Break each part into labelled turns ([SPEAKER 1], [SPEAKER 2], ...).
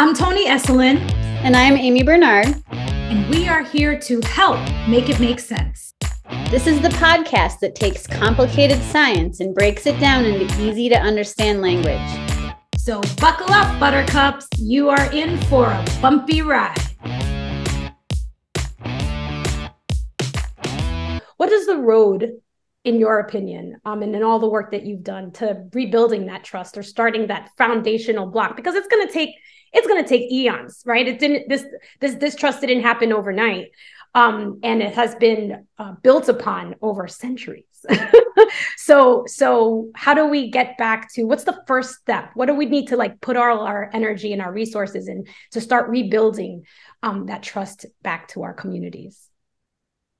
[SPEAKER 1] I'm Tony Esselin.
[SPEAKER 2] And I'm Amy Bernard.
[SPEAKER 1] And we are here to help make it make sense.
[SPEAKER 2] This is the podcast that takes complicated science and breaks it down into easy to understand language.
[SPEAKER 1] So buckle up, buttercups. You are in for a bumpy ride. What is the road, in your opinion, and in all the work that you've done to rebuilding that trust or starting that foundational block? Because it's going to take eons, right? This trust didn't happen overnight. And it has been built upon over centuries. So how do we get back to, what's the first step? What do we need to put all our energy and our resources in to start rebuilding that trust back to our communities?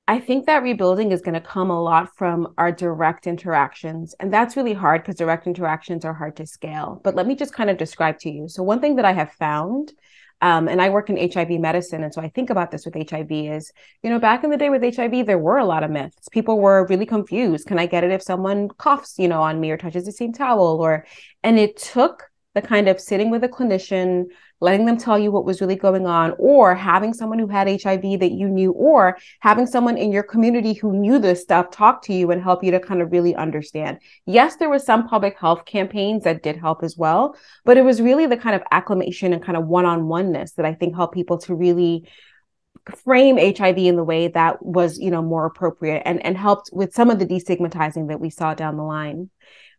[SPEAKER 3] I think that rebuilding is going to come a lot from our direct interactions. And that's really hard because direct interactions are hard to scale. But let me just kind of describe to you. So one thing that I have found, and I work in HIV medicine, and so I think about this with HIV is, back in the day with HIV, there were a lot of myths. People were really confused. Can I get it if someone coughs, on me or touches the same towel? And it took the kind of sitting with a clinician, letting them tell you what was really going on, or having someone who had HIV that you knew, or having someone in your community who knew this stuff talk to you and help you to kind of really understand. Yes, there was some public health campaigns that did help as well, but it was really the kind of acclimation and kind of one-on-oneness that I think helped people to really frame HIV in the way that was, more appropriate and helped with some of the destigmatizing that we saw down the line.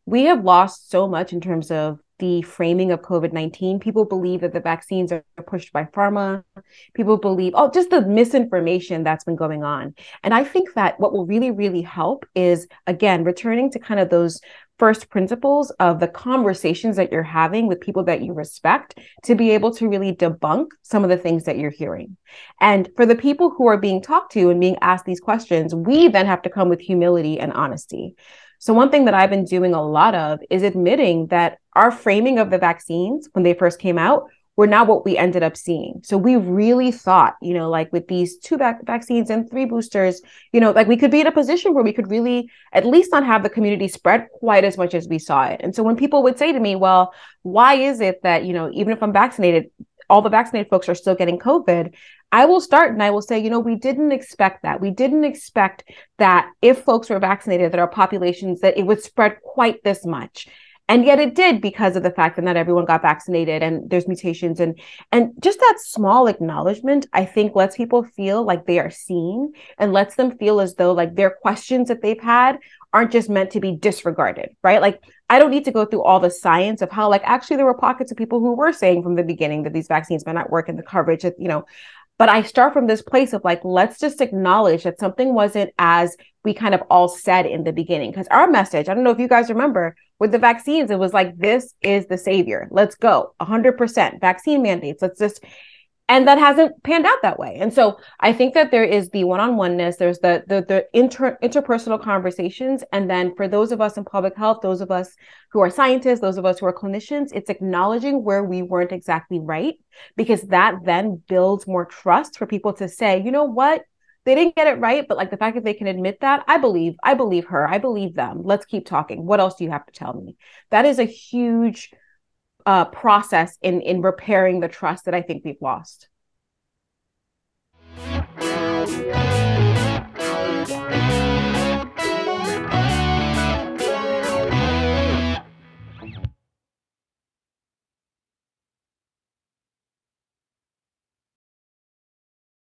[SPEAKER 3] We have lost so much in terms of the framing of COVID-19. People believe that the vaccines are pushed by pharma. People believe, just the misinformation that's been going on. And I think that what will really, really help is, again, returning to kind of those first principles of the conversations that you're having with people that you respect to be able to really debunk some of the things that you're hearing. And for the people who are being talked to and being asked these questions, we then have to come with humility and honesty. So one thing that I've been doing a lot of is admitting that our framing of the vaccines when they first came out were not what we ended up seeing. So we really thought, with these 2 vaccines and 3 boosters, we could be in a position where we could really at least not have the community spread quite as much as we saw it. And so when people would say to me, well, why is it that, even if I'm vaccinated, all the vaccinated folks are still getting COVID? I will start and I will say, we didn't expect that. We didn't expect that if folks were vaccinated, that our populations, that it would spread quite this much. And yet it did, because of the fact that not everyone got vaccinated and there's mutations. And just that small acknowledgement, I think, lets people feel like they are seen and lets them feel as though their questions that they've had aren't just meant to be disregarded, right? I don't need to go through all the science of how actually there were pockets of people who were saying from the beginning that these vaccines might not work in the coverage that, but I start from this place of let's just acknowledge that something wasn't as we kind of all said in the beginning. Because our message, I don't know if you guys remember, with the vaccines, it was this is the savior. Let's go 100% vaccine mandates. And that hasn't panned out that way. And so I think that there is the one-on-oneness, there's the interpersonal conversations. And then for those of us in public health, those of us who are scientists, those of us who are clinicians, it's acknowledging where we weren't exactly right, because that then builds more trust for people to say, you know what, they didn't get it right, but the fact that they can admit that, I believe her, I believe them. Let's keep talking. What else do you have to tell me? That is a huge process in repairing the trust that I think we've lost.